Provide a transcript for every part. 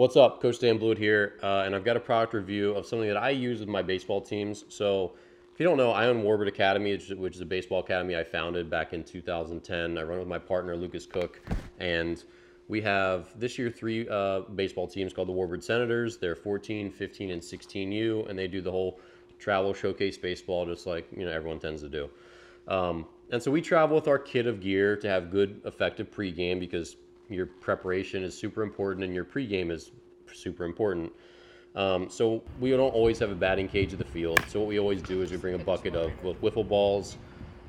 What's up? Coach Dan Blewett here, and I've got a product review of something that I use with my baseball teams. So, if you don't know, I own Warbird Academy, which is a baseball academy I founded back in 2010. I run with my partner, Lucas Cook, and we have this year three baseball teams called the Warbird Senators. They're 14, 15, and 16U, and they do the whole travel showcase baseball just like everyone tends to do. And so we travel with our kit of gear to have good, effective pregame because your preparation is super important and your pregame is super important. So we don't always have a batting cage at the field. So what we always do is we bring a bucket of both wiffle balls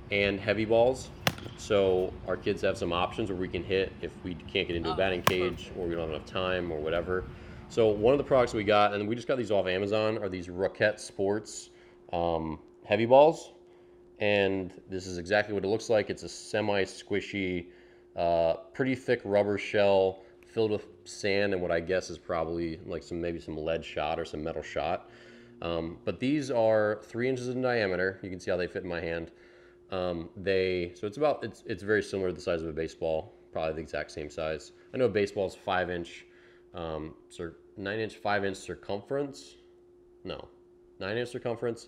and heavy balls. So our kids have some options where we can hit if we can't get into a batting cage or we don't have enough time or whatever. So one of the products we got, and we just got these off Amazon, are these Rukket Sports heavy balls. And this is exactly what it looks like. It's a semi-squishy, pretty thick rubber shell filled with sand and what I guess is probably like maybe some lead shot or some metal shot. But these are 3 inches in diameter. You can see how they fit in my hand. So it's very similar to the size of a baseball, probably the exact same size. I know a baseball is 5-inch, 9-inch, 5-inch circumference. No, 9-inch circumference.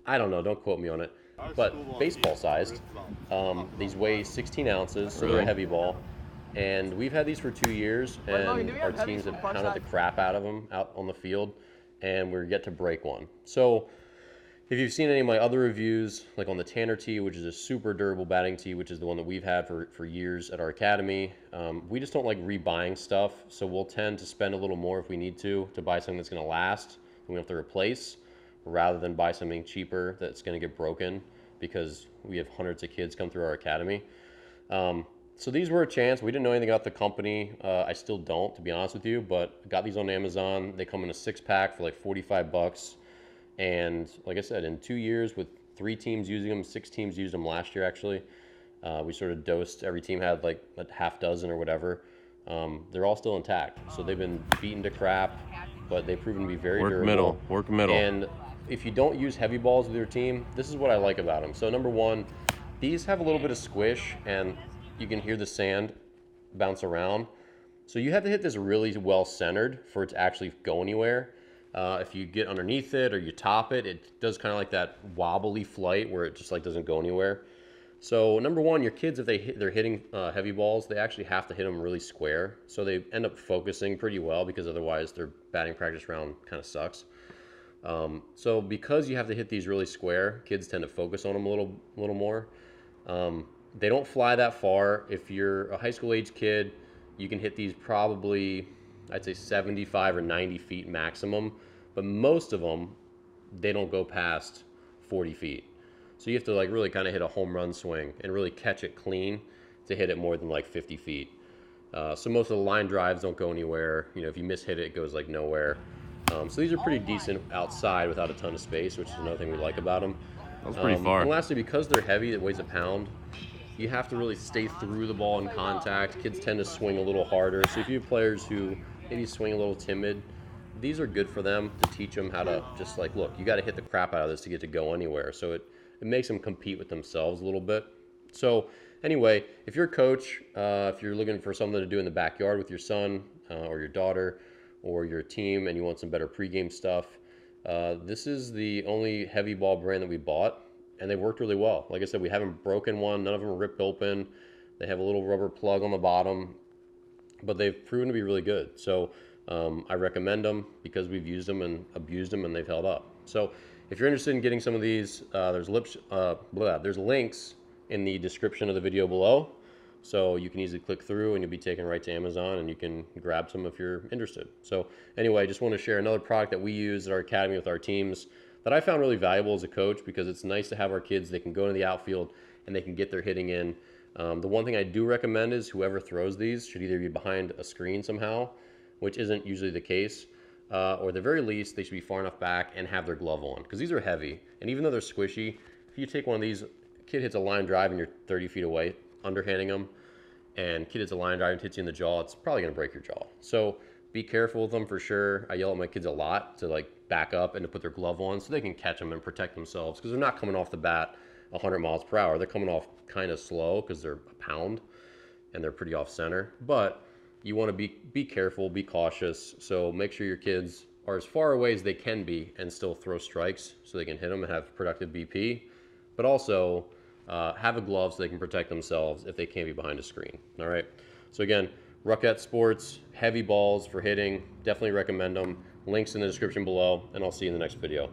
I don't know. Don't quote me on it. But baseball sized. These weigh 16 ounces, so they're a heavy ball. And we've had these for 2 years, and our teams have pounded the crap out of them out on the field, and we're yet to break one. So if you've seen any of my other reviews, like on the Tanner tee, which is a super durable batting tee, which is the one that we've had for years at our academy, we just don't like rebuying stuff, so we'll tend to spend a little more if we need to buy something that's going to last and we don't have to replace, rather than buy something cheaper that's going to get broken because we have hundreds of kids come through our academy. So these were a chance. We didn't know anything about the company. I still don't, to be honest with you, but I got these on Amazon. They come in a 6-pack for like $45. And like I said, in 2 years with 3 teams using them, 6 teams used them last year actually. We sort of dosed, every team had like a half dozen or whatever. They're all still intact. So they've been beaten to crap, but they've proven to be very durable. Work middle. And if you don't use heavy balls with your team, this is what I like about them. So number one, these have a little bit of squish and you can hear the sand bounce around. So you have to hit this really well centered for it to actually go anywhere. If you get underneath it or you top it, it does kind of like that wobbly flight where it just like doesn't go anywhere. So number one, your kids, if they're hitting heavy balls, they actually have to hit them really square. So they end up focusing pretty well because otherwise their batting practice round kind of sucks. So because you have to hit these really square, kids tend to focus on them a little more. They don't fly that far. If you're a high school age kid, you can hit these probably, I'd say 75 or 90 feet maximum, but most of them, they don't go past 40 feet. So you have to like really kind of hit a home run swing and really catch it clean to hit it more than like 50 feet. So most of the line drives don't go anywhere. If you miss hit it, it goes like nowhere. So these are pretty decent outside without a ton of space, which is another thing we like about them. That's pretty far. And lastly, because they're heavy, it weighs a pound, you have to really stay through the ball in contact. Kids tend to swing a little harder. So if you have players who maybe swing a little timid, these are good for them to teach them how to just like, look, you got to hit the crap out of this to get to go anywhere. So it makes them compete with themselves a little bit. So anyway, if you're a coach, if you're looking for something to do in the backyard with your son or your daughter or your team and you want some better pregame stuff, this is the only heavy ball brand that we bought, and they worked really well. Like I said, we haven't broken one. None of them are ripped open. They have a little rubber plug on the bottom, but they've proven to be really good. So I recommend them because we've used them and abused them, and they've held up. So if you're interested in getting some of these, there's links in the description of the video below. So you can easily click through and you'll be taken right to Amazon and you can grab some if you're interested. So anyway, I just want to share another product that we use at our academy with our teams that I found really valuable as a coach because it's nice to have our kids, they can go into the outfield and they can get their hitting in. The one thing I do recommend is whoever throws these should either be behind a screen somehow, which isn't usually the case, or at the very least, they should be far enough back and have their glove on because these are heavy. And even though they're squishy, if you take one of these, kid hits a line drive and you're 30 feet away, underhanding them, and kid hits a line drive and hits you in the jaw, it's probably going to break your jaw. So be careful with them for sure. I yell at my kids a lot to like back up and to put their glove on so they can catch them and protect themselves because they're not coming off the bat 100 miles per hour. They're coming off kind of slow because they're a pound and they're pretty off center. But you want to be careful, be cautious. So make sure your kids are as far away as they can be and still throw strikes so they can hit them and have productive BP. But also have a glove so they can protect themselves if they can't be behind a screen. All right. So again, Rukket Sports, heavy balls for hitting. Definitely recommend them. Links in the description below, and I'll see you in the next video.